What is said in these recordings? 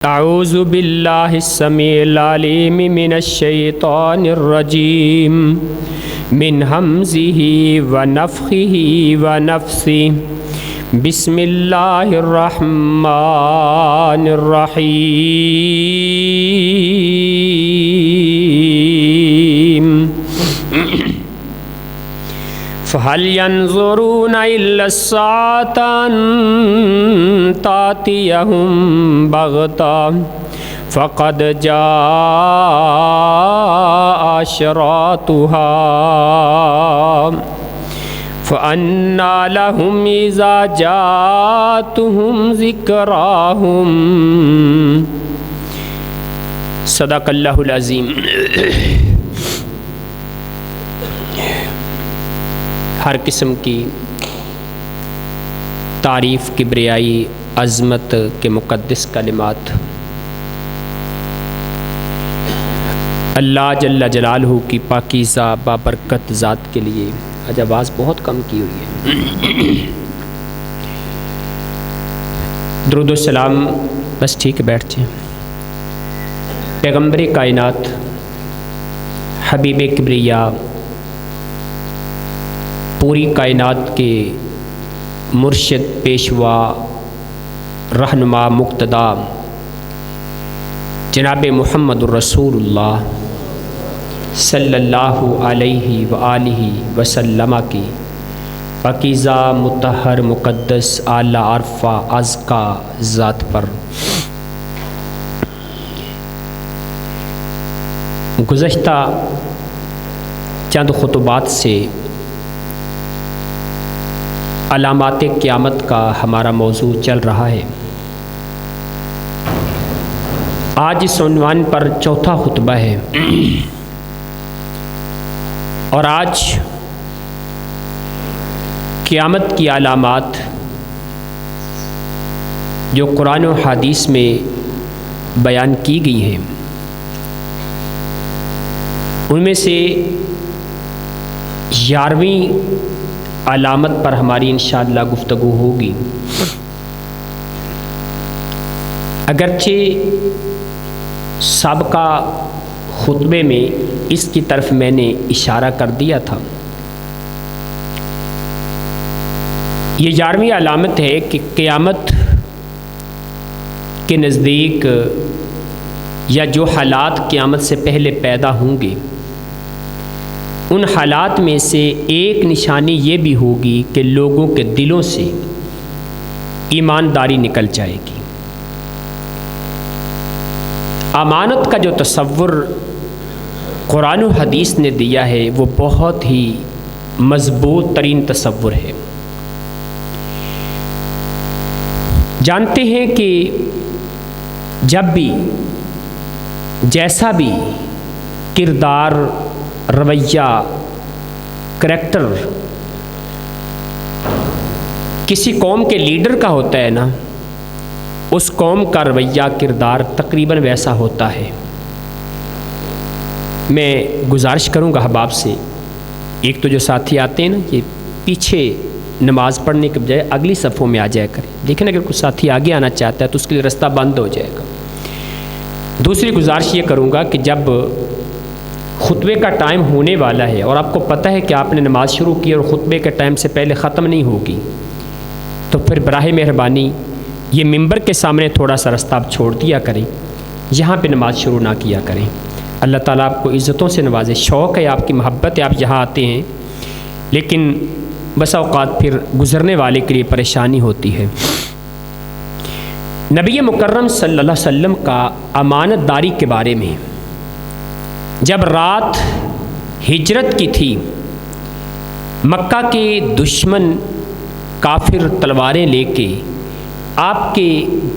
اعوذ باللہ السمیع العلیم من الشیطان الرجیم من ہمزہ ونفخہ ونفثہ بسم اللہ الرحمن الرحیم فَهَلْ يَنظُرُونَ إِلَّا السَّاعَةَ أَن تَأْتِيَهُم بَغْتَةً فَقَدْ جَاءَ أَشْرَاطُهَا فَأَنَّىٰ لَهُمْ إِذَا جَاءَتْهُمْ ذِكْرَاهُمْ صدق اللہ العظیم۔ ہر قسم کی تعریف، کبریائی، عظمت کے مقدس کلمات اللہ جل جلالہ کی پاکیزہ بابرکت ذات کے لیے۔ آج آواز بہت کم کی ہوئی ہے۔ درود و سلام، بس ٹھیک ہے، بیٹھ جائیں۔ پیغمبر کائنات، حبیب کبریا، پوری کائنات کے مرشد، پیشوا، رہنما، مقتدا جناب محمد الرسول اللہ صلی اللہ علیہ وآلہ وسلم کی پاکیزہ، مطہر، مقدس، اعلیٰ، عرفہ، ازکیٰ ذات پر گزشتہ چند خطبات سے علامات قیامت کا ہمارا موضوع چل رہا ہے۔ آج اس عنوان پر چوتھا خطبہ ہے، اور آج قیامت کی علامات جو قرآن و حدیث میں بیان کی گئی ہیں، ان میں سے 11ویں علامت پر ہماری انشاءاللہ گفتگو ہوگی۔ اگرچہ سابقہ خطبے میں اس کی طرف میں نے اشارہ کر دیا تھا۔ یہ 11ویں علامت ہے کہ قیامت کے نزدیک یا جو حالات قیامت سے پہلے پیدا ہوں گے، ان حالات میں سے ایک نشانی یہ بھی ہوگی کہ لوگوں کے دلوں سے ایمانداری نکل جائے گی۔ امانت کا جو تصور قرآن و حدیث نے دیا ہے وہ بہت ہی مضبوط ترین تصور ہے۔ جانتے ہیں کہ جب بھی جیسا بھی کردار، رویہ، کریکٹر کسی قوم کے لیڈر کا ہوتا ہے نا، اس قوم کا رویہ، کردار تقریباً ویسا ہوتا ہے۔ میں گزارش کروں گا احباب سے، ایک تو جو ساتھی آتے ہیں نا، یہ پیچھے نماز پڑھنے کے بجائے اگلی صفوں میں آ جایا کریں۔ دیکھیں اگر کوئی ساتھی آگے آنا چاہتا ہے تو اس کے لیے رستہ بند ہو جائے گا۔ دوسری گزارش یہ کروں گا کہ جب خطبے کا ٹائم ہونے والا ہے اور آپ کو پتہ ہے کہ آپ نے نماز شروع کی اور خطبے کے ٹائم سے پہلے ختم نہیں ہوگی، تو پھر براہ مہربانی یہ ممبر کے سامنے تھوڑا سا رستہ آپ چھوڑ دیا کریں، یہاں پہ نماز شروع نہ کیا کریں۔ اللہ تعالیٰ آپ کو عزتوں سے نوازے۔ شوق ہے، آپ کی محبت ہے، آپ یہاں آتے ہیں، لیکن بسا اوقات پھر گزرنے والے کے لیے پریشانی ہوتی ہے۔ نبی مکرم صلی اللہ علیہ وسلم کا امانت داری کے بارے میں، جب رات ہجرت کی تھی، مکہ کے دشمن کافر تلواریں لے کے آپ کے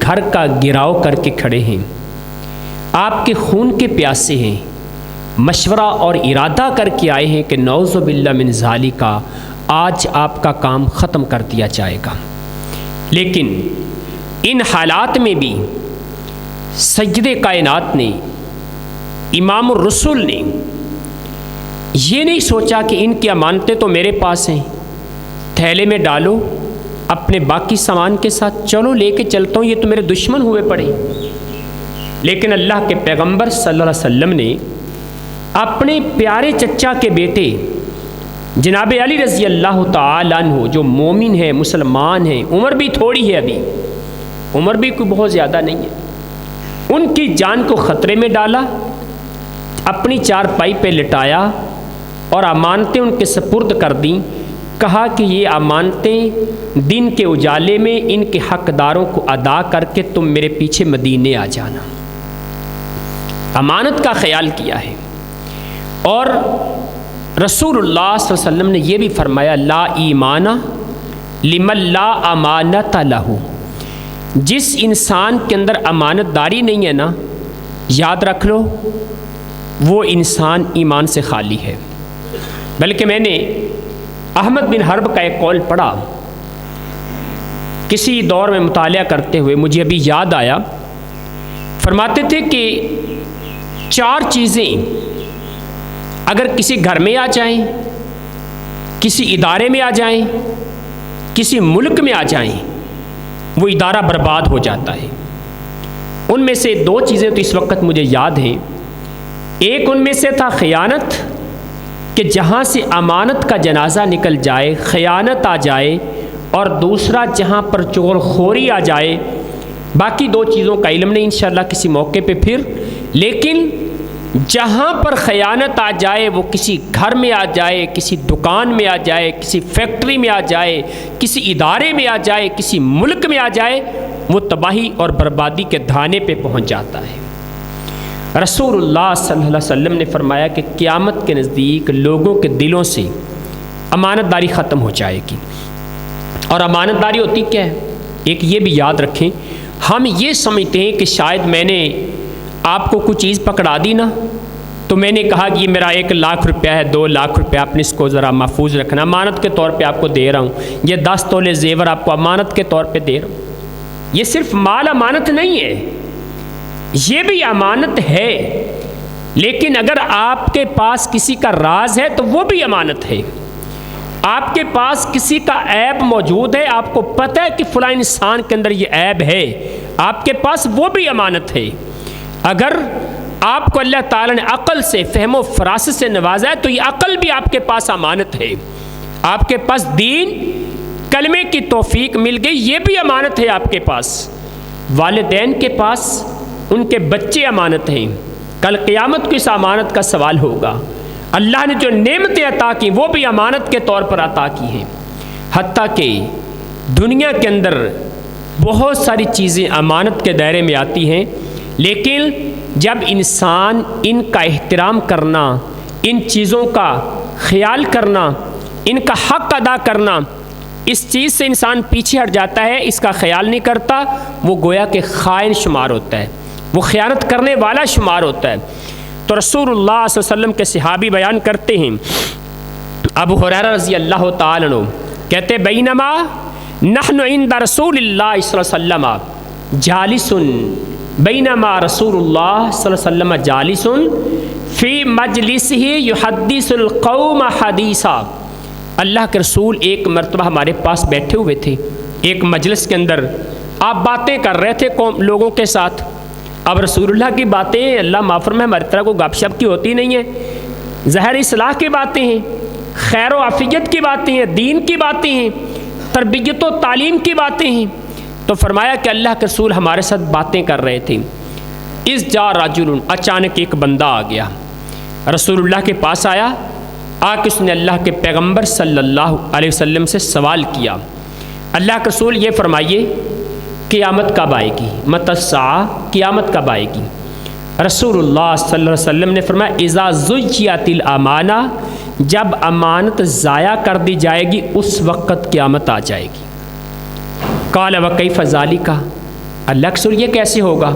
گھر کا گھراؤ کر کے کھڑے ہیں، آپ کے خون کے پیاسے ہیں، مشورہ اور ارادہ کر کے آئے ہیں کہ نعوذ باللہ من ذالک، آج آپ کا کام ختم کر دیا جائے گا۔ لیکن ان حالات میں بھی سید کائنات نے، امام الرسول نے یہ نہیں سوچا کہ ان کی امانتیں تو میرے پاس ہیں، تھیلے میں ڈالو، اپنے باقی سامان کے ساتھ چلو لے کے چلتا ہوں، یہ تو میرے دشمن ہوئے پڑے، لیکن اللہ کے پیغمبر صلی اللہ علیہ وسلم نے اپنے پیارے چچا کے بیٹے جناب علی رضی اللہ تعالیٰ عنہ جو مومن ہیں، مسلمان ہیں، عمر بھی تھوڑی ہے، ابھی عمر بھی کوئی بہت زیادہ نہیں ہے، ان کی جان کو خطرے میں ڈالا، اپنی چارپائی پہ لٹایا اور امانتیں ان کے سپرد کر دیں۔ کہا کہ یہ امانتیں دن کے اجالے میں ان کے حقداروں کو ادا کر کے تم میرے پیچھے مدینے آ جانا۔ امانت کا خیال کیا ہے۔ اور رسول اللہ صلی اللہ علیہ وسلم نے یہ بھی فرمایا لا ایمان لمن لا امانت لہ، جس انسان کے اندر امانت داری نہیں ہے نا، یاد رکھ لو وہ انسان ایمان سے خالی ہے۔ بلکہ میں نے احمد بن حرب کا ایک قول پڑھا، کسی دور میں مطالعہ کرتے ہوئے مجھے ابھی یاد آیا، فرماتے تھے کہ 4 چیزیں اگر کسی گھر میں آ جائیں، کسی ادارے میں آ جائیں، کسی ملک میں آ جائیں، وہ ادارہ برباد ہو جاتا ہے۔ ان میں سے 2 چیزیں تو اس وقت مجھے یاد ہیں۔ ایک ان میں سے تھا خیانت، کہ جہاں سے امانت کا جنازہ نکل جائے خیانت آ جائے، اور دوسرا جہاں پر چغل خوری آ جائے۔ باقی 2 چیزوں کا علم نہیں، انشاءاللہ کسی موقع پہ پھر، لیکن جہاں پر خیانت آ جائے، وہ کسی گھر میں آ جائے، کسی دکان میں آ جائے، کسی فیکٹری میں آ جائے، کسی ادارے میں آ جائے، کسی ملک میں آ جائے، وہ تباہی اور بربادی کے دھانے پہ پہنچ جاتا ہے۔ رسول اللہ صلی اللہ علیہ وسلم نے فرمایا کہ قیامت کے نزدیک لوگوں کے دلوں سے امانت داری ختم ہو جائے گی۔ اور امانت داری ہوتی کیا ہے؟ ایک یہ بھی یاد رکھیں، ہم یہ سمجھتے ہیں کہ شاید میں نے آپ کو کوئی چیز پکڑا دی نا، تو میں نے کہا کہ یہ میرا 1 لاکھ روپیہ ہے، 2 لاکھ روپیہ، آپ نے اس کو ذرا محفوظ رکھنا، امانت کے طور پہ آپ کو دے رہا ہوں، یہ 10 تولے زیور آپ کو امانت کے طور پہ دے رہا ہوں۔ یہ صرف مال امانت نہیں ہے، یہ بھی امانت ہے، لیکن اگر آپ کے پاس کسی کا راز ہے تو وہ بھی امانت ہے۔ آپ کے پاس کسی کا عیب موجود ہے، آپ کو پتہ ہے کہ فلاں انسان کے اندر یہ عیب ہے، آپ کے پاس وہ بھی امانت ہے۔ اگر آپ کو اللہ تعالیٰ نے عقل سے، فہم و فراست سے نوازا ہے تو یہ عقل بھی آپ کے پاس امانت ہے۔ آپ کے پاس دین کلمے کی توفیق مل گئی، یہ بھی امانت ہے آپ کے پاس۔ والدین کے پاس ان کے بچے امانت ہیں، کل قیامت کو اس امانت کا سوال ہوگا۔ اللہ نے جو نعمتیں عطا کی وہ بھی امانت کے طور پر عطا کی ہیں، حتیٰ کہ دنیا کے اندر بہت ساری چیزیں امانت کے دائرے میں آتی ہیں، لیکن جب انسان ان کا احترام کرنا، ان چیزوں کا خیال کرنا، ان کا حق ادا کرنا، اس چیز سے انسان پیچھے ہٹ جاتا ہے، اس کا خیال نہیں کرتا، وہ گویا کہ خائن شمار ہوتا ہے، وہ خیانت کرنے والا شمار ہوتا ہے۔ تو رسول اللہ صلی اللہ علیہ وسلم کے صحابی بیان کرتے ہیں، ابو ہریرہ رضی اللہ تعالیٰ عنہ کہتے بینما نحن عند رسول اللہ صلی اللہ علیہ وسلم جالس، بینما رسول اللہ صلی اللہ علیہ وسلم جالس فی مجلسہ یحدث القوم حدیثا۔ اللہ کے رسول ایک مرتبہ ہمارے پاس بیٹھے ہوئے تھے، ایک مجلس کے اندر آپ باتیں کر رہے تھے لوگوں کے ساتھ۔ اب رسول اللہ کی باتیں اللہ معاف فرمائے ہماری طرح کو گپ شپ کی ہوتی نہیں ہیں، ظاہر اصلاح کی باتیں ہیں، خیر و عافیت کی باتیں ہیں، دین کی باتیں ہیں، تربیت و تعلیم کی باتیں ہیں۔ تو فرمایا کہ اللہ کے رسول ہمارے ساتھ باتیں کر رہے تھے، اس جا رجل، اچانک ایک بندہ آ گیا، رسول اللہ کے پاس آیا، آ کے اس نے اللہ کے پیغمبر صلی اللہ علیہ وسلم سے سوال کیا، اللہ کے رسول یہ فرمائیے قیامت کب آئے گی؟ متی الساعہ، قیامت کب آئے گی؟ رسول اللہ صلی اللہ علیہ وسلم نے فرمایا اذا ضیعت الامانہ، جب امانت ضائع کر دی جائے گی اس وقت قیامت آ جائے گی۔ قال وکیف ذالک، اللہ کے رسول یہ کیسے ہوگا؟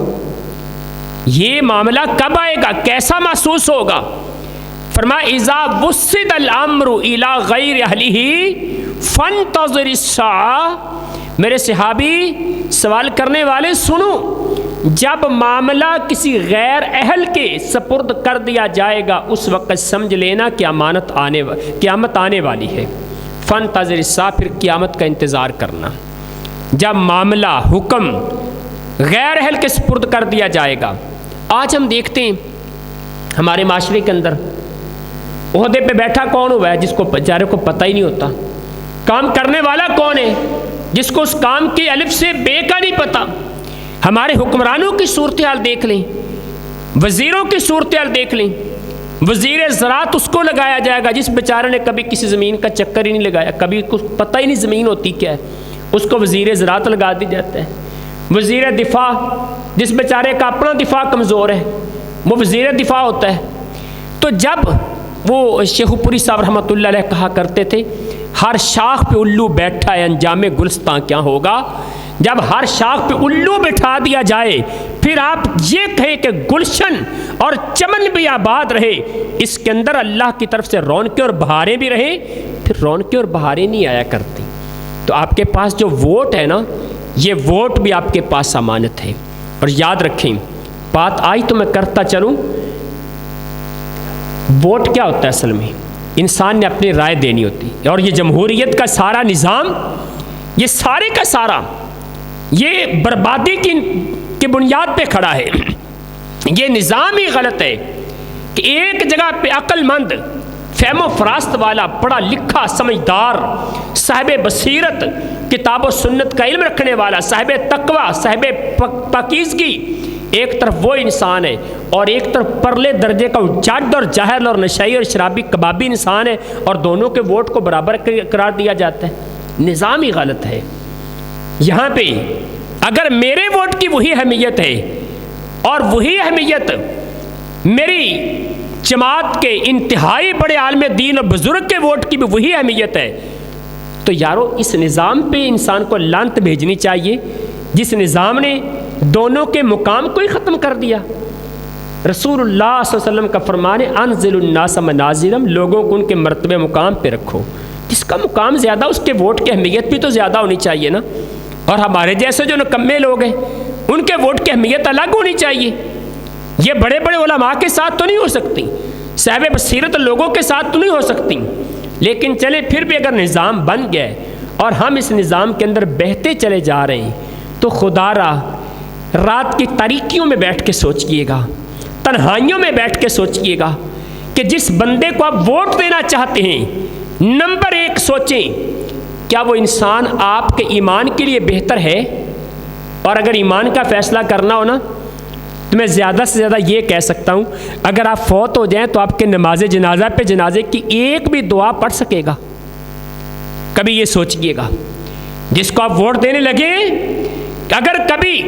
یہ معاملہ کب آئے گا؟ کیسا محسوس ہوگا؟ فرمایا اذا وسد الامر الی غیر اہلہ فانتظر الساعہ۔ میرے صحابی سوال کرنے والے سنو، جب معاملہ کسی غیر اہل کے سپرد کر دیا جائے گا اس وقت سمجھ لینا کہ قیامت آنے والی ہے۔ فانتظر الساعہ، پھر قیامت کا انتظار کرنا۔ جب معاملہ حکم غیر اہل کے سپرد کر دیا جائے گا آج ہم دیکھتے ہیں ہمارے معاشرے کے اندر عہدے پہ بیٹھا کون ہوا ہے جس کو بیچارے کو پتہ ہی نہیں ہوتا، کام کرنے والا کون ہے جس کو اس کام کی الف سے بے کا نہیں پتہ۔ ہمارے حکمرانوں کی صورتحال دیکھ لیں، وزیروں کی صورتحال دیکھ لیں، وزیر زراعت اس کو لگایا جائے گا جس بیچارے نے کبھی کسی زمین کا چکر ہی نہیں لگایا، کبھی کچھ پتہ ہی نہیں زمین ہوتی کیا ہے، اس کو وزیر زراعت لگا دی جاتا ہے۔ وزیر دفاع جس بیچارے کا اپنا دفاع کمزور ہے وہ وزیر دفاع ہوتا ہے۔ تو جب وہ شیخو پوری صاحب رحمۃ اللہ علیہ کہا کرتے تھے ہر شاخ پہ الو بیٹھا ہے انجام گلستان کیا ہوگا، جب ہر شاخ پہ الو بٹھا دیا جائے پھر آپ یہ کہیں کہ گلشن اور چمن بھی آباد رہے، اس کے اندر اللہ کی طرف سے رونقیں اور بہاریں بھی رہیں، پھر رونقیں اور بہاریں نہیں آیا کرتی۔ تو آپ کے پاس جو ووٹ ہے نا، یہ ووٹ بھی آپ کے پاس امانت ہے۔ اور یاد رکھیں، بات آئی تو میں کرتا چلوں، ووٹ کیا ہوتا ہے اصل میں؟ انسان نے اپنی رائے دینی ہوتی ہے، اور یہ جمہوریت کا سارا نظام، یہ سارے کا سارا یہ بربادی کی بنیاد پہ کھڑا ہے۔ یہ نظام ہی غلط ہے کہ ایک جگہ پہ عقل مند، فہم و فراست والا، پڑھا لکھا، سمجھدار، صاحب بصیرت، کتاب و سنت کا علم رکھنے والا، صاحب تقوی، صاحب پاکیزگی، ایک طرف وہ انسان ہے اور ایک طرف پرلے درجے کا جاڈ اور جاہل اور نشئی اور شرابی کبابی انسان ہے، اور دونوں کے ووٹ کو برابر قرار دیا جاتا ہے۔ نظام ہی غلط ہے۔ یہاں پہ اگر میرے ووٹ کی وہی اہمیت ہے اور وہی اہمیت میری جماعت کے انتہائی بڑے عالم دین اور بزرگ کے ووٹ کی بھی وہی اہمیت ہے، تو یارو اس نظام پہ انسان کو لعنت بھیجنی چاہیے جس نظام نے دونوں کے مقام کو ہی ختم کر دیا۔ رسول اللہ صلی اللہ علیہ وسلم کا فرمان ہے انزل الناس منازلہم، لوگوں کو ان کے مرتبے مقام پہ رکھو، جس کا مقام زیادہ اس کے ووٹ کی اہمیت بھی تو زیادہ ہونی چاہیے نا۔ اور ہمارے جیسے جو نکمے لوگ ہیں ان کے ووٹ کی اہمیت الگ ہونی چاہیے۔ یہ بڑے بڑے علماء کے ساتھ تو نہیں ہو سکتی، صاحب بصیرت لوگوں کے ساتھ تو نہیں ہو سکتی، لیکن چلے پھر بھی اگر نظام بن گئے اور ہم اس نظام کے اندر بہتے چلے جا رہے ہیں تو خدا را رات کی تاریکیوں میں بیٹھ کے سوچئے گا، تنہائیوں میں بیٹھ کے سوچئے گا کہ جس بندے کو آپ ووٹ دینا چاہتے ہیں، نمبر ایک سوچیں کیا وہ انسان آپ کے ایمان کے لیے بہتر ہے؟ اور اگر ایمان کا فیصلہ کرنا ہو نا تو میں زیادہ سے زیادہ یہ کہہ سکتا ہوں، اگر آپ فوت ہو جائیں تو آپ کے نماز جنازہ پہ جنازے کی ایک بھی دعا پڑھ سکے گا؟ کبھی یہ سوچئے گا جس کو آپ ووٹ دینے لگے، اگر کبھی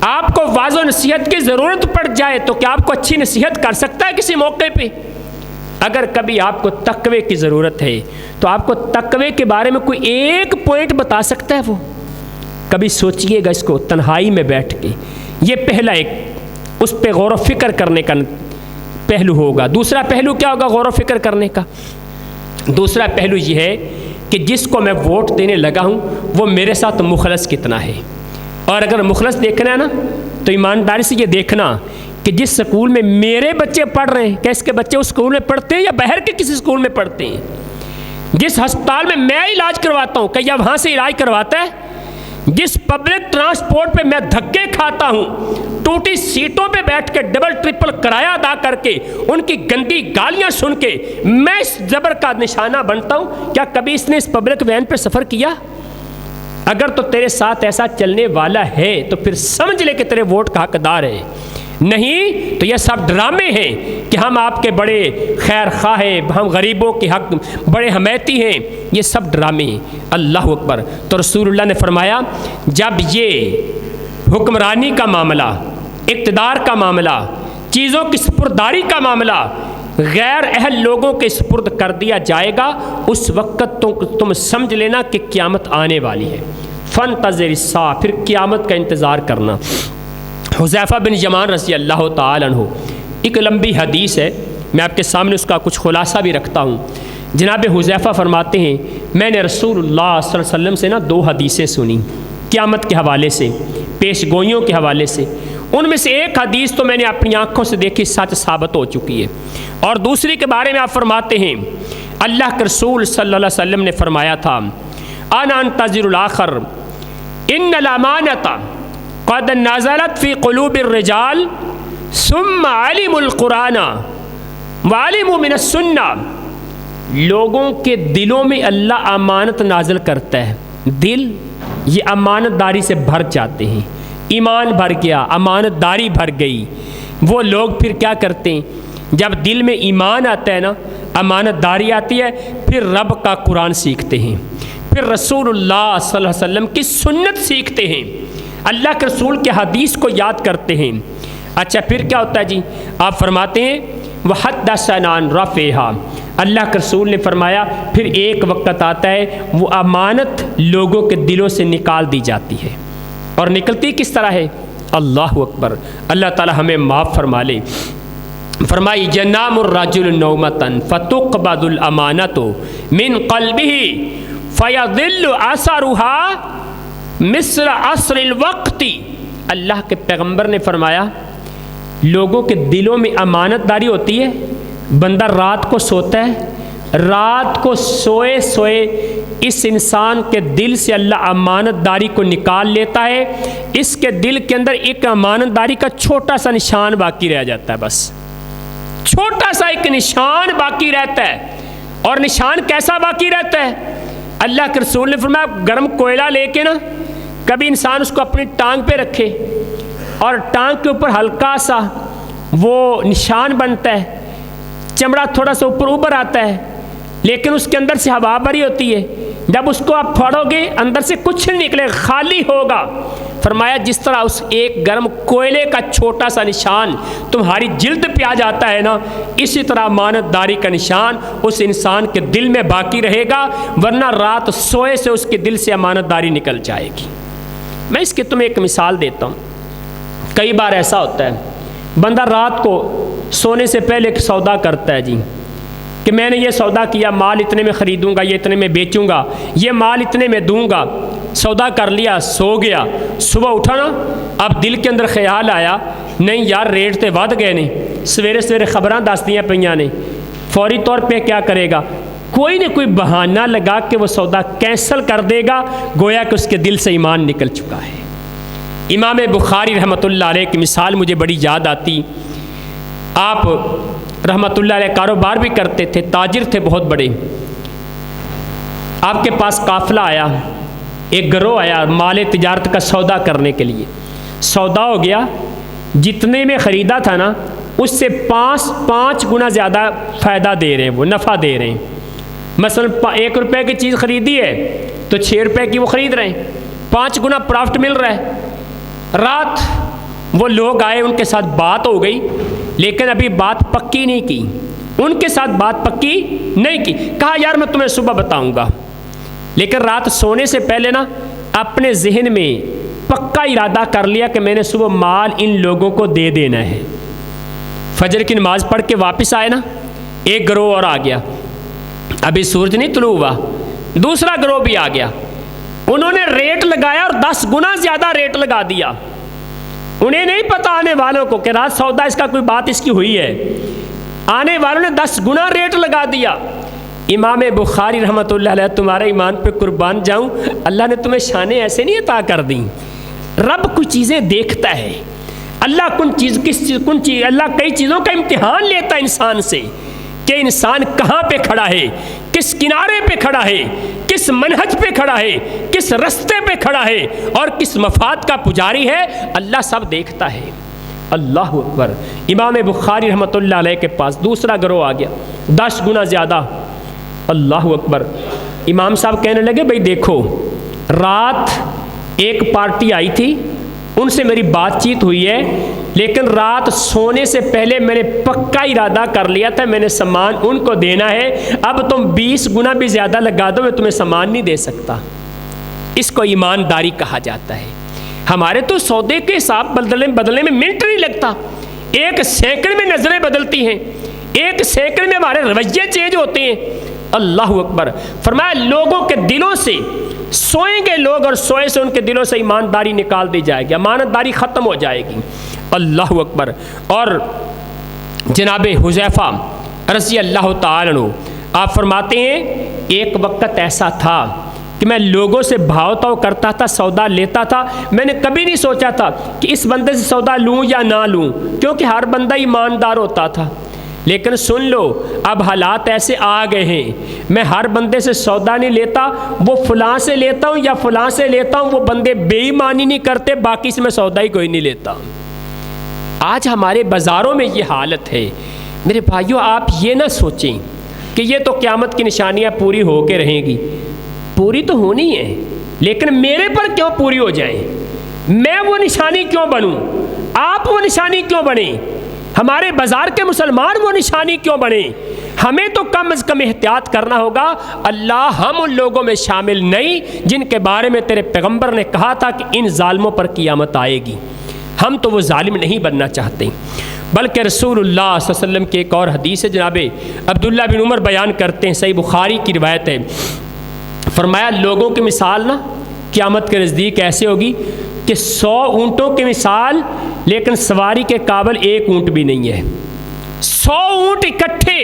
آپ کو واعظ و نصیحت کی ضرورت پڑ جائے تو کیا آپ کو اچھی نصیحت کر سکتا ہے کسی موقع پہ؟ اگر کبھی آپ کو تقوی کی ضرورت ہے تو آپ کو تقوی کے بارے میں کوئی ایک پوائنٹ بتا سکتا ہے وہ؟ کبھی سوچئے گا اس کو تنہائی میں بیٹھ کے۔ یہ پہلا ایک اس پہ غور و فکر کرنے کا پہلو ہوگا۔ دوسرا پہلو کیا ہوگا غور و فکر کرنے کا؟ دوسرا پہلو یہ ہے کہ جس کو میں ووٹ دینے لگا ہوں وہ میرے ساتھ مخلص کتنا ہے۔ اور اگر مخلص دیکھنا ہے نا تو ایمانداری سے یہ دیکھنا کہ جس سکول میں میرے بچے پڑھ رہے ہیں، کیا اس کے بچے اس سکول میں پڑھتے ہیں یا باہر کے کسی سکول میں پڑھتے ہیں؟ جس ہسپتال میں میں علاج کرواتا ہوں کیا وہاں سے علاج کرواتا ہے؟ جس پبلک ٹرانسپورٹ پہ میں دھکے کھاتا ہوں، ٹوٹی سیٹوں پہ بیٹھ کے ڈبل ٹرپل کرایہ ادا کر کے ان کی گندی گالیاں سن کے میں اس زبر کا نشانہ بنتا ہوں، کیا کبھی اس نے اس پبلک وین پہ سفر کیا؟ اگر تو تیرے ساتھ ایسا چلنے والا ہے تو پھر سمجھ لے کہ تیرے ووٹ کا حقدار ہے، نہیں تو یہ سب ڈرامے ہیں کہ ہم آپ کے بڑے خیر خواہ ہیں، ہم غریبوں کے حق بڑے حمایتی ہیں، یہ سب ڈرامے ہیں۔ اللہ اکبر۔ تو رسول اللہ نے فرمایا جب یہ حکمرانی کا معاملہ، اقتدار کا معاملہ، چیزوں کی سپرداری کا معاملہ غیر اہل لوگوں کے سپرد کر دیا جائے گا، اس وقت تم سمجھ لینا کہ قیامت آنے والی ہے۔ فانتظر الساعہ، پھر قیامت کا انتظار کرنا۔ حذیفہ بن یمان رضی اللہ تعالیٰ عنہ، ایک لمبی حدیث ہے، میں آپ کے سامنے اس کا کچھ خلاصہ بھی رکھتا ہوں۔ جناب حذیفہ فرماتے ہیں میں نے رسول اللہ صلی اللہ علیہ وسلم سے 2 حدیثیں سنی قیامت کے حوالے سے، پیش گوئیوں کے حوالے سے۔ ان میں سے ایک حدیث تو میں نے اپنی آنکھوں سے دیکھی، سچ ثابت ہو چکی ہے، اور دوسری کے بارے میں آپ فرماتے ہیں اللہ کے رسول صلی اللہ علیہ وسلم نے فرمایا تھا انا انتظر الاخر ان الامانۃ قد نزلت فی قلوب الرجال ثم علموا القرآن وعلموا من السنہ، لوگوں کے دلوں میں اللہ امانت نازل کرتا ہے. دل یہ امانت داری سے بھر جاتے ہیں، ایمان بھر گیا، امانت داری بھر گئی. وہ لوگ پھر کیا کرتے ہیں؟ جب دل میں ایمان آتا ہے نا، امانت داری آتی ہے، پھر رب کا قرآن سیکھتے ہیں، پھر رسول اللہ صلی اللہ علیہ وسلم کی سنت سیکھتے ہیں، اللہ کے رسول کے حدیث کو یاد کرتے ہیں. اچھا پھر کیا ہوتا ہے جی؟ آپ فرماتے ہیں وحدثنا عن رفعھا، اللہ کے رسول نے فرمایا پھر ایک وقت آتا ہے وہ امانت لوگوں کے دلوں سے نکال دی جاتی ہے. اور نکلتی کس طرح ہے؟ اللہ اکبر، اللہ تعالی ہمیں معاف فرما لے. فرمائی ینام الرجل نومتن فتقبض الامانۃ من قلبہ فیضل اثرها مثل اثر الوقت. اللہ کے پیغمبر نے فرمایا لوگوں کے دلوں میں امانت داری ہوتی ہے. بندہ رات کو سوتا ہے، رات کو سوئے سوئے اس انسان کے دل سے اللہ امانت داری کو نکال لیتا ہے. اس کے دل کے اندر ایک امانت داری کا چھوٹا سا نشان باقی رہ جاتا ہے، بس چھوٹا سا ایک نشان باقی رہتا ہے. اور نشان کیسا باقی رہتا ہے؟ اللہ کے رسول نے فرمایا گرم کوئلہ لے کے نا کبھی انسان اس کو اپنی ٹانگ پہ رکھے اور ٹانگ کے اوپر ہلکا سا وہ نشان بنتا ہے، چمڑا تھوڑا سا اوپر اوپر آتا ہے لیکن اس کے اندر سے ہوا بھری ہوتی ہے. جب اس کو آپ پھاڑو گے اندر سے کچھ نہیں نکلے، خالی ہوگا. فرمایا جس طرح اس ایک گرم کوئلے کا چھوٹا سا نشان تمہاری جلد پہ آ جاتا ہے نا، اسی طرح امانت داری کا نشان اس انسان کے دل میں باقی رہے گا، ورنہ رات سوئے سے اس کے دل سے امانت داری نکل جائے گی. میں اس کی تمہیں ایک مثال دیتا ہوں. کئی بار ایسا ہوتا ہے بندہ رات کو سونے سے پہلے ایک سودا کرتا ہے جی کہ میں نے یہ سودا کیا، مال اتنے میں خریدوں گا، یہ اتنے میں بیچوں گا، یہ مال اتنے میں دوں گا. سودا کر لیا، سو گیا، صبح اٹھا نا اب دل کے اندر خیال آیا نہیں یار ریٹ تے ود گئے نے، سویرے سویرے خبراں دس دیاں پئیاں نے، فوری طور پہ کیا کرے گا؟ کوئی نہ کوئی بہانہ لگا کے وہ سودا کینسل کر دے گا، گویا کہ اس کے دل سے ایمان نکل چکا ہے. امام بخاری رحمۃ اللہ علیہ کی مثال مجھے بڑی یاد آتی. آپ رحمۃ اللہ علیہ کاروبار بھی کرتے تھے، تاجر تھے بہت بڑے. آپ کے پاس قافلہ آیا، ایک گروہ آیا مال تجارت کا سودا کرنے کے لیے. سودا ہو گیا، جتنے میں خریدا تھا نا اس سے پانچ گنا زیادہ فائدہ دے رہے ہیں، وہ نفع دے رہے ہیں. مثلا 1 روپے کی چیز خریدی ہے تو 6 روپے کی وہ خرید رہے ہیں، 5 گنا پرافٹ مل رہا ہے. رات وہ لوگ آئے، ان کے ساتھ بات ہو گئی لیکن ابھی بات پکی نہیں کی. ان کے ساتھ بات پکی نہیں کی، کہا یار میں تمہیں صبح بتاؤں گا. لیکن رات سونے سے پہلے نا اپنے ذہن میں پکا ارادہ کر لیا کہ میں نے صبح مال ان لوگوں کو دے دینا ہے. فجر کی نماز پڑھ کے واپس آئے نا، ایک گروہ اور آ گیا. ابھی سورج نہیں طلوع ہوا، دوسرا گروہ بھی آ گیا. انہوں نے ریٹ لگایا اور 10 گنا زیادہ ریٹ لگا دیا. انہیں نہیں پتا آنے والوں کو کہ رات سودا اس کا کوئی بات اس کی ہوئی ہے. آنے والوں نے 10 گنا ریٹ لگا دیا. امام بخاری رحمۃ اللہ علیہ تمہارے ایمان پہ قربان جاؤں، اللہ نے تمہیں شانیں ایسے نہیں عطا کر دیں. رب کچھ چیزیں دیکھتا ہے، اللہ اللہ کئی چیزوں کا امتحان لیتا ہے انسان سے کہ انسان کہاں پہ کھڑا ہے، کس کنارے پہ کھڑا ہے، کس منہج پہ کھڑا ہے، کس رستے پہ کھڑا ہے اور کس مفاد کا پجاری ہے. اللہ سب دیکھتا ہے. اللہ اکبر. امام بخاری رحمۃ اللہ علیہ کے پاس دوسرا گروہ آ گیا، 10 گنا زیادہ. اللہ اکبر. امام صاحب کہنے لگے بھئی دیکھو رات ایک پارٹی آئی تھی، ان سے میری بات چیت ہوئی ہے، لیکن رات سونے سے پہلے میں نے پکا ارادہ کر لیا تھا میں نے سامان ان کو دینا ہے. اب تم 20 گنا بھی زیادہ لگا دو، میں تمہیں سامان نہیں دے سکتا. اس کو ایمانداری کہا جاتا ہے. ہمارے تو سودے کے حساب بدلنے میں منٹ نہیں لگتا، 1 سیکنڈ میں نظریں بدلتی ہیں، 1 سیکنڈ میں ہمارے رویے چینج ہوتے ہیں. اللہ اکبر. فرمایا لوگوں کے دلوں سے سوئیں گے لوگ اور سوئے سے ان کے دلوں سے ایمانداری نکال دی جائے گی، امانت داری ختم ہو جائے گی. اللہ اکبر. اور جناب حذیفہ رضی اللہ تعالیٰ عنہ آپ فرماتے ہیں ایک وقت ایسا تھا کہ میں لوگوں سے بھاؤ تاؤ کرتا تھا، سودا لیتا تھا، میں نے کبھی نہیں سوچا تھا کہ اس بندے سے سودا لوں یا نہ لوں، کیونکہ ہر بندہ ایماندار ہوتا تھا۔ لیکن سن لو، اب حالات ایسے آ گئے ہیں، میں ہر بندے سے سودا نہیں لیتا، وہ فلاں سے لیتا ہوں یا فلاں سے لیتا ہوں، وہ بندے بے ایمانی نہیں کرتے، باقی سے میں سودا ہی کوئی نہیں لیتا۔ آج ہمارے بازاروں میں یہ حالت ہے۔ میرے بھائیوں، آپ یہ نہ سوچیں کہ یہ تو قیامت کی نشانیاں پوری ہو کے رہیں گی، پوری تو ہونی ہے، لیکن میرے پر کیوں پوری ہو جائیں؟ میں وہ نشانی کیوں بنوں؟ آپ وہ نشانی کیوں بنیں؟ ہمارے بازار کے مسلمان وہ نشانی کیوں بنے؟ ہمیں تو کم از کم احتیاط کرنا ہوگا، اللہ ہم ان لوگوں میں شامل نہیں جن کے بارے میں تیرے پیغمبر نے کہا تھا کہ ان ظالموں پر قیامت آئے گی۔ ہم تو وہ ظالم نہیں بننا چاہتے، بلکہ رسول اللہ صلی اللہ علیہ وسلم کی ایک اور حدیث ہے، جناب عبداللہ بن عمر بیان کرتے ہیں، صحیح بخاری کی روایت ہے، فرمایا لوگوں کی مثال نا قیامت کے نزدیک ایسے ہوگی کہ 100 اونٹوں کی مثال، لیکن سواری کے قابل ایک اونٹ بھی نہیں ہے۔ 100 اونٹ اکٹھے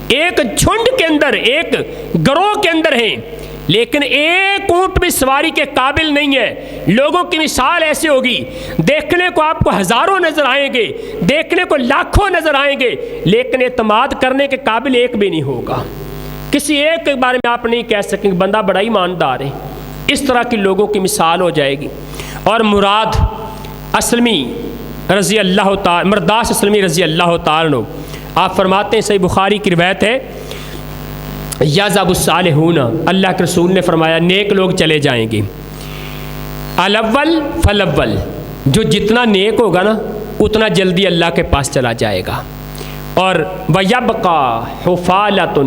ایک جھنڈ کے اندر، ایک گروہ کے اندر ہیں، لیکن ایک اونٹ بھی سواری کے قابل نہیں ہے۔ لوگوں کی مثال ایسے ہوگی، دیکھنے کو آپ کو ہزاروں نظر آئیں گے، دیکھنے کو لاکھوں نظر آئیں گے، لیکن اعتماد کرنے کے قابل ایک بھی نہیں ہوگا۔ کسی ایک کے بارے میں آپ نہیں کہہ سکیں کہ بندہ بڑا ایماندار ہے۔ اس طرح کی لوگوں کی مثال ہو جائے گی۔ اور مراد اسلمی رضی اللہ تعالی، مرداس اسلمی رضی اللہ تعالیٰ عنہ، آپ فرماتے ہیں، صحیح بخاری کی روایت ہے، یذهب الصالحون، اللہ کے رسول نے فرمایا نیک لوگ چلے جائیں گے، الاول فالاول، جو جتنا نیک ہوگا نا اتنا جلدی اللہ کے پاس چلا جائے گا۔ اور وَيَبْقَى حُفَالَةٌ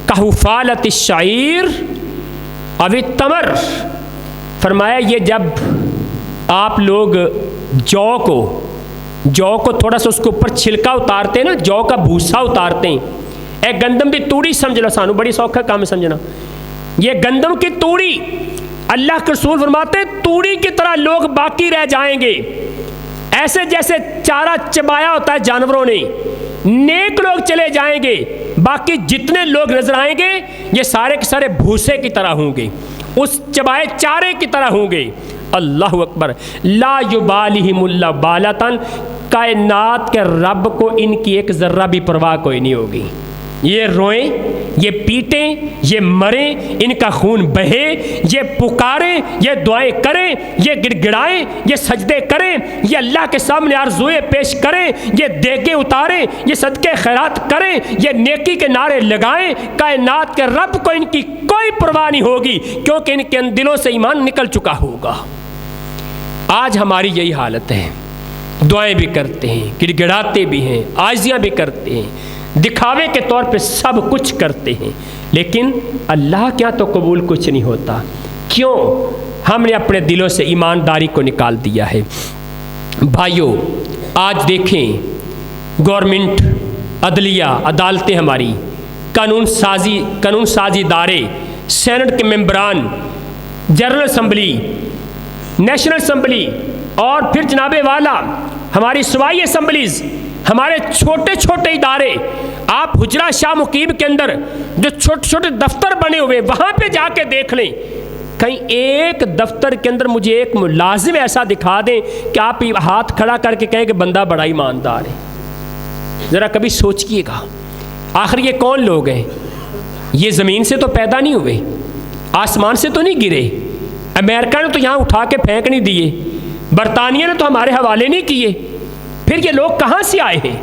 كَحُفَالَةِ الشَّعِيرِ أَوِ التَّمْرِ، فرمایا یہ جب آپ لوگ جو کو تھوڑا سا اس کے اوپر چھلکا اتارتے ہیں نا، جو کا بھوسا اتارتے ہیں، ایک گندم کی توڑی سمجھ لو، سانو بڑی سوکھا کام سمجھنا، یہ گندم کی توڑی، اللہ کے رسول فرماتے ہیں توڑی کی طرح لوگ باقی رہ جائیں گے، ایسے جیسے چارہ چبایا ہوتا ہے جانوروں نے۔ نیک لوگ چلے جائیں گے، باقی جتنے لوگ نظر آئیں گے یہ سارے کے سارے بھوسے کی طرح ہوں گے، اس چبائے چارے کی طرح ہوں گے۔ اللہ اکبر، لا یبالہم اللہ بالتن، کائنات کے رب کو ان کی ایک ذرہ بھی پرواہ کوئی نہیں ہوگی۔ یہ روئیں، یہ پیٹیں، یہ مریں، ان کا خون بہے، یہ پکاریں، یہ دعائیں کریں، یہ گڑ گڑائیں، یہ سجدے کریں، یہ اللہ کے سامنے آرزوئیں پیش کریں، یہ دیگیں اتاریں، یہ صدقے خیرات کریں، یہ نیکی کے نعرے لگائیں، کائنات کے رب کو ان کی کوئی پرواہ نہیں ہوگی، کیونکہ ان کے دلوں سے ایمان نکل چکا ہوگا۔ آج ہماری یہی حالت ہے، دعائیں بھی کرتے ہیں، گڑ گڑاتے بھی ہیں، عاجزیاں بھی کرتے ہیں، دکھاوے کے طور پہ سب کچھ کرتے ہیں، لیکن اللہ کیا تو قبول کچھ نہیں ہوتا۔ کیوں؟ ہم نے اپنے دلوں سے ایمانداری کو نکال دیا ہے۔ بھائیوں، آج دیکھیں گورنمنٹ، عدلیہ، عدالتیں ہماری، قانون سازی ادارے، سینٹ کے ممبران، جنرل اسمبلی، نیشنل اسمبلی، اور پھر جناب والا ہماری صوبائی اسمبلیز، ہمارے چھوٹے چھوٹے ادارے، آپ حجرہ شاہ مقیم کے اندر جو چھوٹے چھوٹے دفتر بنے ہوئے وہاں پہ جا کے دیکھ لیں، کہیں ایک دفتر کے اندر مجھے ایک ملازم ایسا دکھا دیں کہ آپ ہاتھ کھڑا کر کے کہیں کہ بندہ بڑا ایماندار ہے۔ ذرا کبھی سوچئے گا، آخر یہ کون لوگ ہیں؟ یہ زمین سے تو پیدا نہیں ہوئے، آسمان سے تو نہیں گرے، امریکہ نے تو یہاں اٹھا کے پھینک نہیں دیے، برطانیہ نے تو ہمارے حوالے نہیں کیے، پھر یہ لوگ کہاں سے آئے ہیں؟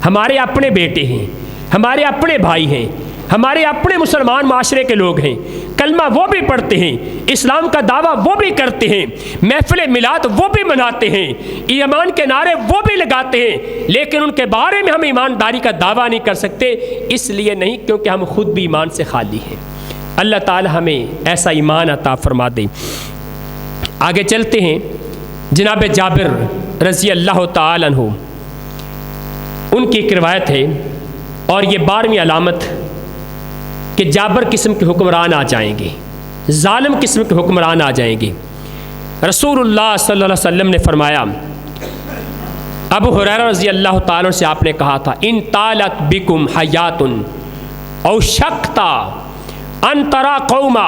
ہمارے اپنے بیٹے ہیں، ہمارے اپنے بھائی ہیں، ہمارے اپنے مسلمان معاشرے کے لوگ ہیں، کلمہ وہ بھی پڑھتے ہیں، اسلام کا دعویٰ وہ بھی کرتے ہیں، محفل میلاد وہ بھی مناتے ہیں، ایمان کے نعرے وہ بھی لگاتے ہیں، لیکن ان کے بارے میں ہم ایمانداری کا دعویٰ نہیں کر سکتے، اس لیے نہیں کیونکہ ہم خود بھی ایمان سے خالی ہیں۔ اللہ تعالی ہمیں ایسا ایمان عطا فرما دے۔ آگے چلتے ہیں، جناب جابر رضی اللہ تعالیٰ عنہ، ان کی ایک روایت ہے، اور یہ 12ویں علامت کہ جابر قسم کے حکمران آ جائیں گے، ظالم قسم کے حکمران آ جائیں گے۔ رسول اللہ صلی اللہ علیہ وسلم نے فرمایا، ابو ہریرہ رضی اللہ تعالیٰ عنہ سے آپ نے کہا تھا، ان طالت بکم حیات او شکتا ان ترا قوما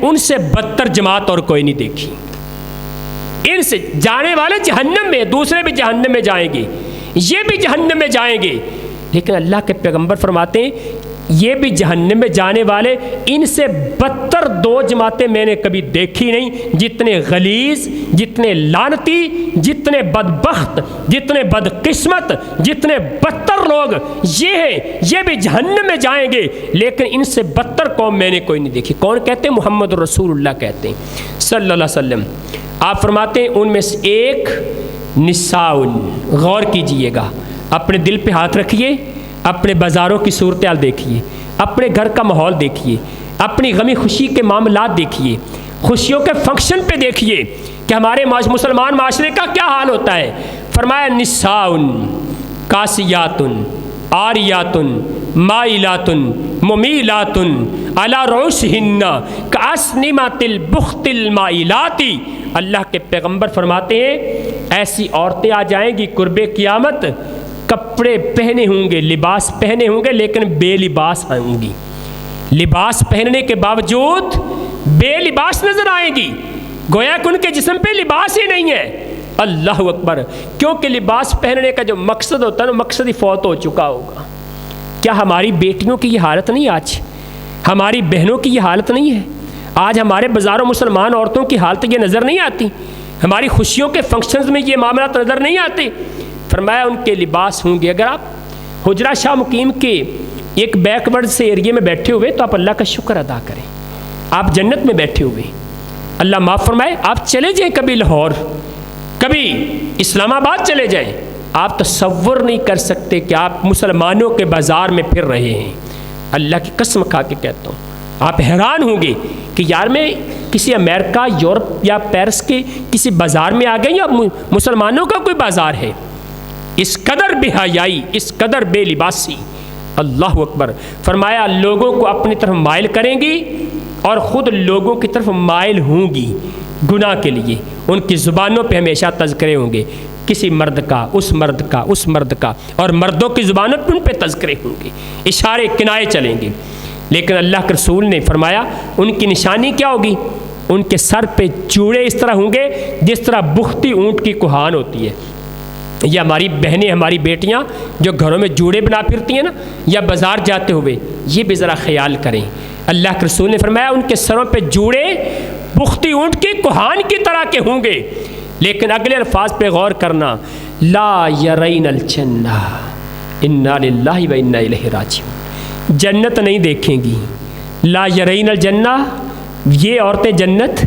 ان سے بدتر جماعت اور کوئی نہیں دیکھی. ان سے جانے والے جہنم میں، دوسرے بھی جہنم میں جائیں گے، یہ بھی جہنم میں جائیں گے، لیکن اللہ کے پیغمبر فرماتے ہیں یہ بھی جہنم میں جانے والے، ان سے بدتر دو جماعتیں میں نے کبھی دیکھی نہیں. جتنے غلیظ، جتنے لعنتی، جتنے بدبخت، جتنے بدقسمت، جتنے بدتر لوگ یہ ہیں، یہ بھی جہنم میں جائیں گے، لیکن ان سے بدتر قوم میں نے کوئی نہیں دیکھی. کون کہتے ہیں؟ محمد رسول اللہ کہتے ہیں صلی اللہ علیہ وسلم. آپ فرماتے ہیں ان میں سے ایک نساؤن. غور کیجئے گا، اپنے دل پہ ہاتھ رکھیے، اپنے بازاروں کی صورتحال دیکھیے، اپنے گھر کا ماحول دیکھیے، اپنی غمی خوشی کے معاملات دیکھیے، خوشیوں کے فنکشن پہ دیکھیے کہ ہمارے مسلمان معاشرے کا کیا حال ہوتا ہے. فرمایا نساؤن کاسیاتن آریاتن مائلاتن ممیلاتن علی رؤوسہن کاسنمۃ البخت المائلاتی. اللہ کے پیغمبر فرماتے ہیں ایسی عورتیں آ جائیں گی قرب قیامت، کپڑے پہنے ہوں گے، لباس پہنے ہوں گے، لیکن بے لباس ہوں گی. لباس پہننے کے باوجود بے لباس نظر آئیں گی، گویا کہ ان کے جسم پہ لباس ہی نہیں ہے. اللہ اکبر. کیونکہ لباس پہننے کا جو مقصد ہوتا ہے نا، مقصد ہی فوت ہو چکا ہوگا. کیا ہماری بیٹیوں کی یہ حالت نہیں؟ آج ہماری بہنوں کی یہ حالت نہیں ہے؟ آج ہمارے بازاروں مسلمان عورتوں کی حالت یہ نظر نہیں آتی؟ ہماری خوشیوں کے فنکشنز میں یہ معاملات نظر نہیں آتے؟ فرمایا ان کے لباس ہوں گے. اگر آپ حجرہ شاہ مقیم کے ایک بیک ورڈ سے ایریے میں بیٹھے ہوئے تو آپ اللہ کا شکر ادا کریں. آپ جنت میں بیٹھے ہوئے، اللہ معاف فرمائے. آپ چلے جائیں کبھی لاہور، کبھی اسلام آباد چلے جائیں، آپ تصور نہیں کر سکتے کہ آپ مسلمانوں کے بازار میں پھر رہے ہیں. اللہ کی قسم کھا کے کہتا ہوں، آپ حیران ہوں گے کہ یار میں کسی امریکہ، یورپ یا پیرس کے کسی بازار میں آ گئے یا مسلمانوں کا کوئی بازار ہے. اس قدر بے حیائی، اس قدر بے لباسی. اللہ اکبر. فرمایا لوگوں کو اپنی طرف مائل کریں گی اور خود لوگوں کی طرف مائل ہوں گی گناہ کے لیے. ان کی زبانوں پہ ہمیشہ تذکرے ہوں گے، کسی مرد کا، اس مرد کا، اس مرد کا، اور مردوں کی زبانوں پہ ان پہ تذکرے ہوں گے، اشارے کنائے چلیں گے. لیکن اللہ کے رسول نے فرمایا ان کی نشانی کیا ہوگی؟ ان کے سر پہ چوڑے اس طرح ہوں گے جس طرح بختی اونٹ کی کوہان ہوتی ہے. یا ہماری بہنیں، ہماری بیٹیاں جو گھروں میں جوڑے بنا پھرتی ہیں نا، یا بازار جاتے ہوئے، یہ بھی ذرا خیال کریں. اللہ کے رسول نے فرمایا ان کے سروں پہ جوڑے بختی اونٹ کی کوہان کی طرح کے ہوں گے. لیکن اگلے الفاظ پہ غور کرنا، لا یرین الجنہ انا للہ و انا الیہ راجعون. جنت نہیں دیکھیں گی. لا یرین الجنہ، یہ عورتیں جنت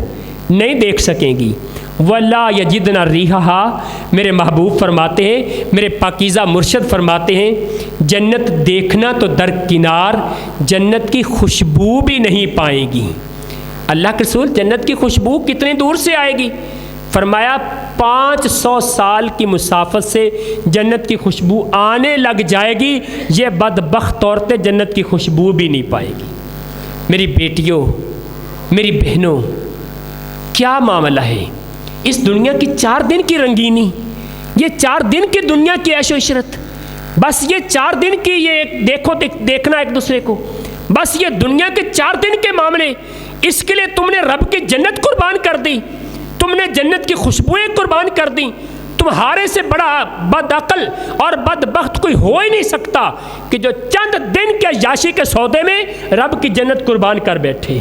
نہیں دیکھ سکیں گی. ولا یجدن ریحہا، میرے محبوب فرماتے ہیں، میرے پاکیزہ مرشد فرماتے ہیں جنت دیکھنا تو درکنار، جنت کی خوشبو بھی نہیں پائیں گی. اللہ کے رسول جنت کی خوشبو کتنی دور سے آئے گی؟ فرمایا 500 سال کی مسافت سے جنت کی خوشبو آنے لگ جائے گی. یہ بدبخت عورتیں جنت کی خوشبو بھی نہیں پائیں گی. میری بیٹیوں، میری بہنوں، کیا معاملہ ہے؟ اس دنیا کی 4 دن کی رنگینی، یہ 4 دن کی دنیا کی عیش و عشرت، بس یہ 4 دن کی یہ دیکھنا ایک دوسرے کو، بس یہ دنیا کے 4 دن کے معاملے. اس کے لیے تم نے رب کی جنت قربان کر دی، تم نے جنت کی خوشبوئیں قربان کر دی. تمہارے سے بڑا بد عقل اور بدبخت کوئی ہو ہی نہیں سکتا کہ جو چند دن کے عیاشی کے سودے میں رب کی جنت قربان کر بیٹھے.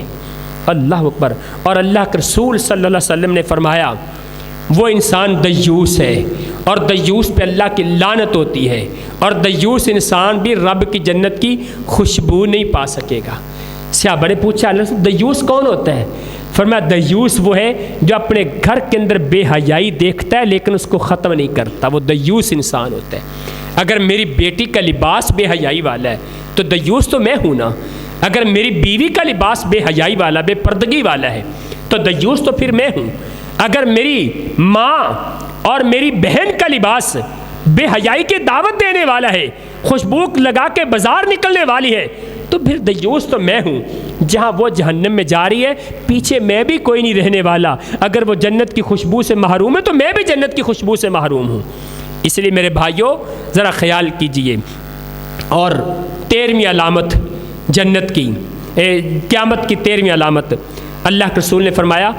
اللہ اکبر. اور اللہ کے رسول صلی اللہ علیہ وسلم نے فرمایا وہ انسان دیوس ہے، اور دیوس پہ اللہ کی لعنت ہوتی ہے، اور دیوس انسان بھی رب کی جنت کی خوشبو نہیں پا سکے گا. صحابہ نے پوچھا اللہ سے دیوس کون ہوتا ہے؟ فرمایا دیوس وہ ہے جو اپنے گھر کے اندر بے حیائی دیکھتا ہے لیکن اس کو ختم نہیں کرتا، وہ دیوس انسان ہوتا ہے. اگر میری بیٹی کا لباس بے حیائی والا ہے تو دیوس تو میں ہوں نا. اگر میری بیوی کا لباس بے حیائی والا، بے پردگی والا ہے تو دیوس تو پھر میں ہوں. اگر میری ماں اور میری بہن کا لباس بے حیائی کی دعوت دینے والا ہے، خوشبو لگا کے بازار نکلنے والی ہے، تو پھر دیوس تو میں ہوں. جہاں وہ جہنم میں جا رہی ہے پیچھے میں بھی کوئی نہیں رہنے والا. اگر وہ جنت کی خوشبو سے محروم ہے تو میں بھی جنت کی خوشبو سے محروم ہوں. اس لیے میرے بھائیوں ذرا خیال کیجئے. اور 13ویں علامت جنت کی، قیامت کی 13ویں علامت، اللہ کے رسول نے فرمایا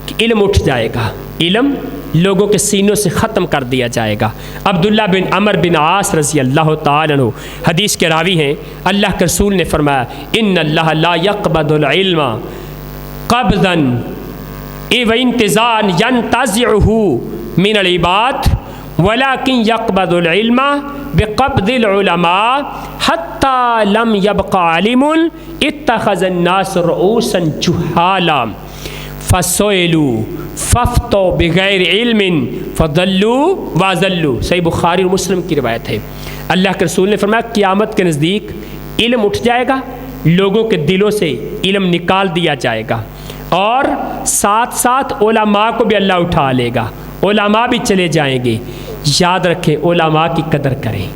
کہ علم اٹھ جائے گا، علم لوگوں کے سینوں سے ختم کر دیا جائے گا۔ عبداللہ بن عمر بن عاص رضی اللہ تعالیٰ عنہ حدیث کے راوی ہیں، اللہ کے رسول نے فرمایا ان اللہ لا يقبض العلم قبضا وانتزاعا ينتزعه من العباد ولكن يقبض العلم بقبض العلماء حتى لم يبق عالم اتخذ الناس رؤوسا جهالا فسئلوا فافتوا بغیر علم فضلوا واضلوا۔ صحیح بخاری اور مسلم کی روایت ہے۔ اللہ کے رسول نے فرمایا قیامت کے نزدیک علم اٹھ جائے گا، لوگوں کے دلوں سے علم نکال دیا جائے گا، اور ساتھ ساتھ علماء کو بھی اللہ اٹھا لے گا، علماء بھی چلے جائیں گے۔ یاد رکھیں، علماء کی قدر کریں،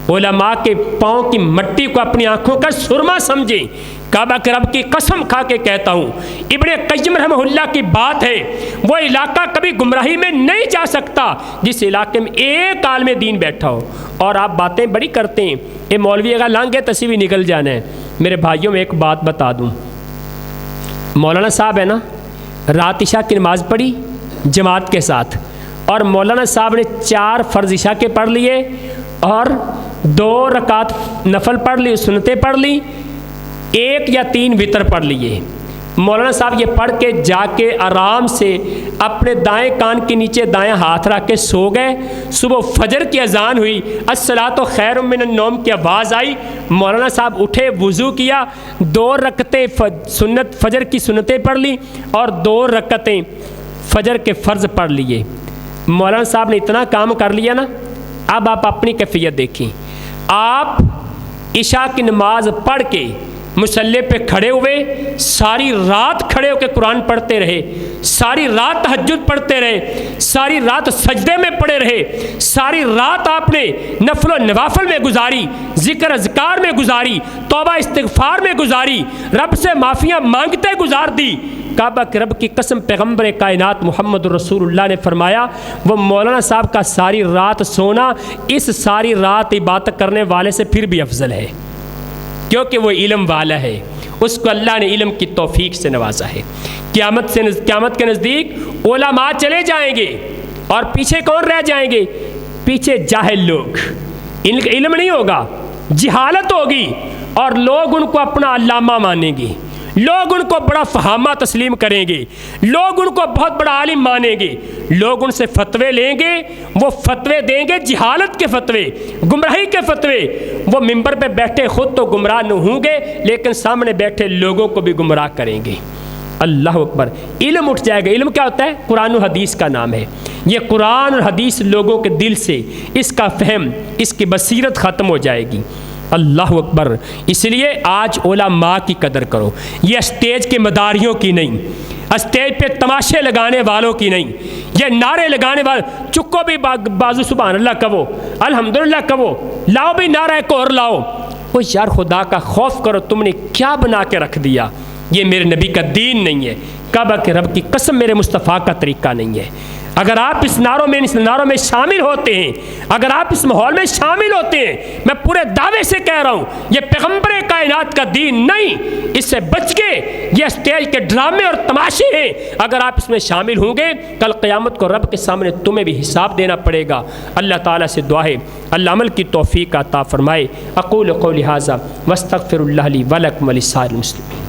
علماء کے پاؤں کی مٹی کو اپنی آنکھوں کا سرما سمجھیں۔ کعبہ کے رب کی قسم کھا کے کہتا ہوں، ابن قیم رحمہ اللہ کی بات ہے، وہ علاقہ کبھی گمراہی میں نہیں جا سکتا جس علاقے میں ایک عالم دین بیٹھا ہو۔ اور آپ باتیں بڑی کرتے ہیں، یہ مولوی اگر لانگ ہے تسی بھی نکل جانا ہے۔ میرے بھائیوں میں ایک بات بتا دوں، مولانا صاحب ہے نا، رات عشاء کی نماز پڑھی جماعت کے ساتھ، اور مولانا صاحب نے 4 فرض عشاء کے پڑھ لیے اور 2 رکعت نفل پڑھ لی، سنتیں پڑھ لی، 1 یا 3 وتر پڑھ لیے۔ مولانا صاحب یہ پڑھ کے جا کے آرام سے اپنے دائیں کان کے نیچے دائیں ہاتھ رکھ کے سو گئے۔ صبح فجر کی اذان ہوئی، الصلاۃ خیر من النوم کی آواز آئی، مولانا صاحب اٹھے، وضو کیا، 2 رکعتیں سنت فجر کی سنتیں پڑھ لی اور 2 رکعتیں فجر کے فرض پڑھ لیے۔ مولانا صاحب نے اتنا کام کر لیا نا، اب آپ اپنی کیفیت دیکھیں۔ آپ عشاء کی نماز پڑھ کے مصلی پہ کھڑے ہوئے، ساری رات کھڑے ہو کے قرآن پڑھتے رہے، ساری رات تہجد پڑھتے رہے، ساری رات سجدے میں پڑے رہے، ساری رات آپ نے نفل و نوافل میں گزاری، ذکر اذکار میں گزاری، توبہ استغفار میں گزاری، رب سے معافیاں مانگتے گزار دی۔ کعبہ کے رب کی قسم پیغمبر کائنات محمد رسول اللہ نے فرمایا، وہ مولانا صاحب کا ساری رات سونا اس ساری رات عبادت کرنے والے سے پھر بھی افضل ہے، کیونکہ وہ علم والا ہے، اس کو اللہ نے علم کی توفیق سے نوازا ہے۔ قیامت کے نزدیک علماء چلے جائیں گے اور پیچھے کون رہ جائیں گے؟ پیچھے جاہل لوگ، ان کا علم نہیں ہوگا، جہالت ہوگی، اور لوگ ان کو اپنا علامہ مانیں گے، لوگ ان کو بڑا فہامہ تسلیم کریں گے، لوگ ان کو بہت بڑا عالم مانیں گے، لوگ ان سے فتوے لیں گے، وہ فتوے دیں گے جہالت کے فتوے، گمراہی کے فتوے۔ وہ ممبر پہ بیٹھے خود تو گمراہ نہ ہوں گے، لیکن سامنے بیٹھے لوگوں کو بھی گمراہ کریں گے۔ اللہ اکبر، علم اٹھ جائے گا۔ علم کیا ہوتا ہے؟ قرآن و حدیث کا نام ہے۔ یہ قرآن اور حدیث لوگوں کے دل سے اس کا فہم، اس کی بصیرت ختم ہو جائے گی۔ اللہ اکبر، اس لیے آج علماء کی قدر کرو، یہ اسٹیج کے مداریوں کی نہیں، اسٹیج پہ تماشے لگانے والوں کی نہیں، یہ نعرے لگانے والے، چکو بھی بازو سبحان اللہ کہو، الحمدللہ کہو، لاؤ بھی نعرہ اور لاؤ۔ وہ یار خدا کا خوف کرو، تم نے کیا بنا کے رکھ دیا؟ یہ میرے نبی کا دین نہیں ہے، کعبہ کے رب کی قسم میرے مصطفیٰ کا طریقہ نہیں ہے۔ اگر آپ اس نعروں میں شامل ہوتے ہیں، اگر آپ اس ماحول میں شامل ہوتے ہیں، میں پورے دعوے سے کہہ رہا ہوں یہ پیغمبر کائنات کا دین نہیں، اس سے بچ کے، یہ اسٹیج کے ڈرامے اور تماشے ہیں۔ اگر آپ اس میں شامل ہوں گے، کل قیامت کو رب کے سامنے تمہیں بھی حساب دینا پڑے گا۔ اللہ تعالیٰ سے دعا ہے اللہ عمل کی توفیق عطا فرمائے۔ اقول قولی ھذا واستغفر اللہ لی ولکم ولسائر المسلمین۔